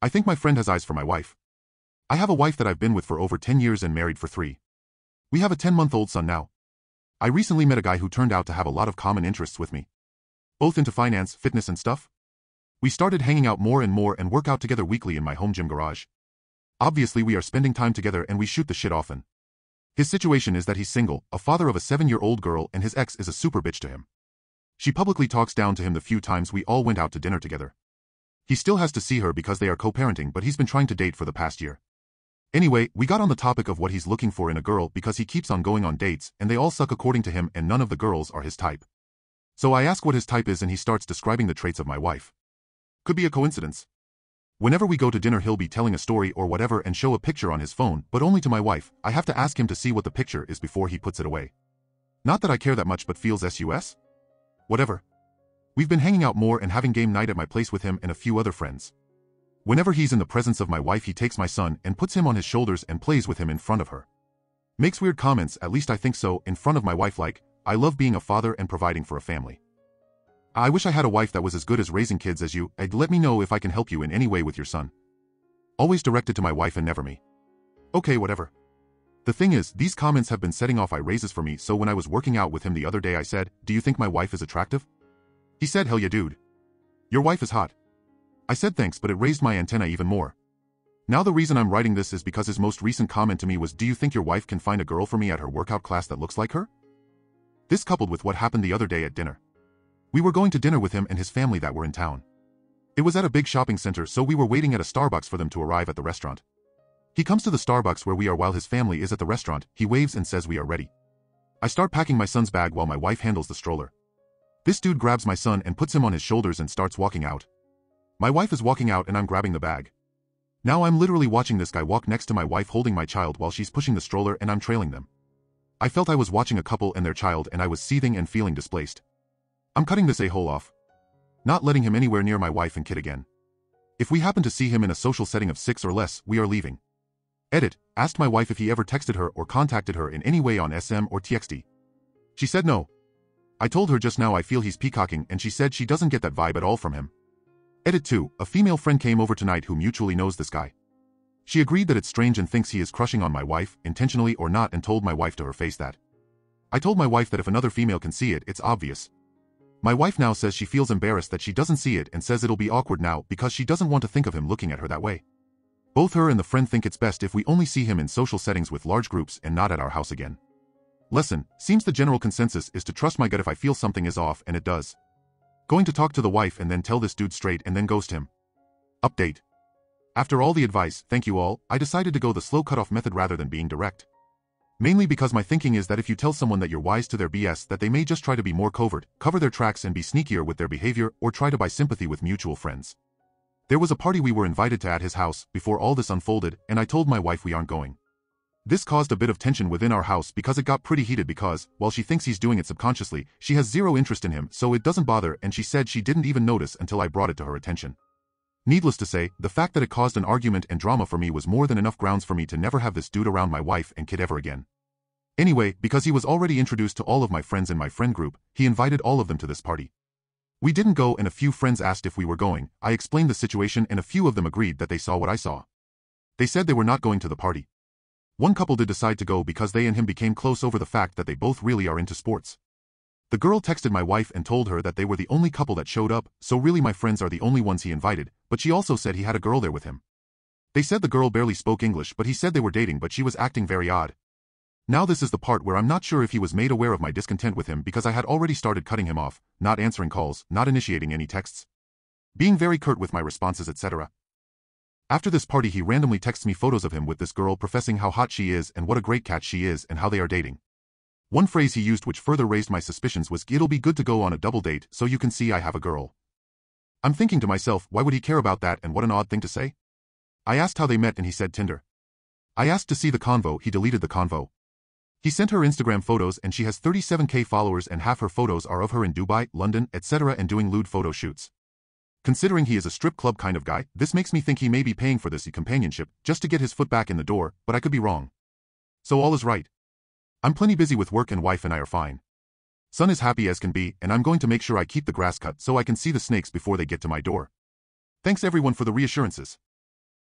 I think my friend has eyes for my wife. I have a wife that I've been with for over 10 years and married for 3. We have a 10-month-old son now. I recently met a guy who turned out to have a lot of common interests with me. Both into finance, fitness and stuff. We started hanging out more and work out together weekly in my home gym garage. Obviously we are spending time together and we shoot the shit often. His situation is that he's single, a father of a 7-year-old girl, and his ex is a super bitch to him. She publicly talks down to him the few times we all went out to dinner together. He still has to see her because they are co-parenting, but he's been trying to date for the past year. Anyway, we got on the topic of what he's looking for in a girl because he keeps on going on dates and they all suck according to him and none of the girls are his type. So I ask what his type is and he starts describing the traits of my wife. Could be a coincidence. Whenever we go to dinner he'll be telling a story or whatever and show a picture on his phone, but only to my wife. I have to ask him to see what the picture is before he puts it away. Not that I care that much, but feels sus? Whatever. We've been hanging out more and having game night at my place with him and a few other friends. Whenever he's in the presence of my wife he takes my son and puts him on his shoulders and plays with him in front of her. Makes weird comments, at least I think so, in front of my wife like, I love being a father and providing for a family. I wish I had a wife that was as good as raising kids as you. Let me know if I can help you in any way with your son. Always directed to my wife and never me. Okay, whatever. The thing is, these comments have been setting off eye raises for me, so when I was working out with him the other day I said, do you think my wife is attractive? He said, hell yeah dude. Your wife is hot. I said thanks, but it raised my antenna even more. Now the reason I'm writing this is because his most recent comment to me was, do you think your wife can find a girl for me at her workout class that looks like her? This coupled with what happened the other day at dinner. We were going to dinner with him and his family that were in town. It was at a big shopping center, so we were waiting at a Starbucks for them to arrive at the restaurant. He comes to the Starbucks where we are while his family is at the restaurant. He waves and says we are ready. I start packing my son's bag while my wife handles the stroller. This dude grabs my son and puts him on his shoulders and starts walking out. My wife is walking out and I'm grabbing the bag. Now I'm literally watching this guy walk next to my wife holding my child while she's pushing the stroller and I'm trailing them. I felt I was watching a couple and their child and I was seething and feeling displaced. I'm cutting this a-hole off. Not letting him anywhere near my wife and kid again. If we happen to see him in a social setting of 6 or less, we are leaving. Edit, asked my wife if he ever texted her or contacted her in any way on SM or TXT. She said no. I told her just now I feel he's peacocking and she said she doesn't get that vibe at all from him. Edit 2, a female friend came over tonight who mutually knows this guy. She agreed that it's strange and thinks he is crushing on my wife, intentionally or not, and told my wife to her face that. I told my wife that if another female can see it, it's obvious. My wife now says she feels embarrassed that she doesn't see it and says it'll be awkward now because she doesn't want to think of him looking at her that way. Both her and the friend think it's best if we only see him in social settings with large groups and not at our house again. Lesson, seems the general consensus is to trust my gut if I feel something is off, and it does. Going to talk to the wife and then tell this dude straight and then ghost him. Update. After all the advice, thank you all, I decided to go the slow cutoff method rather than being direct. Mainly because my thinking is that if you tell someone that you're wise to their BS, that they may just try to be more covert, cover their tracks and be sneakier with their behavior, or try to buy sympathy with mutual friends. There was a party we were invited to at his house before all this unfolded, and I told my wife we aren't going. This caused a bit of tension within our house because it got pretty heated because, while she thinks he's doing it subconsciously, she has zero interest in him, so it doesn't bother, and she said she didn't even notice until I brought it to her attention. Needless to say, the fact that it caused an argument and drama for me was more than enough grounds for me to never have this dude around my wife and kid ever again. Anyway, because he was already introduced to all of my friends in my friend group, he invited all of them to this party. We didn't go and a few friends asked if we were going. I explained the situation and a few of them agreed that they saw what I saw. They said they were not going to the party. One couple did decide to go because they and him became close over the fact that they both really are into sports. The girl texted my wife and told her that they were the only couple that showed up, so really my friends are the only ones he invited, but she also said he had a girl there with him. They said the girl barely spoke English, but he said they were dating, but she was acting very odd. Now this is the part where I'm not sure if he was made aware of my discontent with him because I had already started cutting him off, not answering calls, not initiating any texts, being very curt with my responses, etc. After this party he randomly texts me photos of him with this girl professing how hot she is and what a great catch she is and how they are dating. One phrase he used which further raised my suspicions was, "It'll be good to go on a double date so you can see I have a girl." I'm thinking to myself, why would he care about that, and what an odd thing to say? I asked how they met and he said Tinder. I asked to see the convo, he deleted the convo. He sent her Instagram photos and she has 37k followers and half her photos are of her in Dubai, London, etc. and doing lewd photo shoots. Considering he is a strip club kind of guy, this makes me think he may be paying for this companionship just to get his foot back in the door, but I could be wrong. So all is right. I'm plenty busy with work and wife and I are fine. Son is happy as can be, and I'm going to make sure I keep the grass cut so I can see the snakes before they get to my door. Thanks everyone for the reassurances.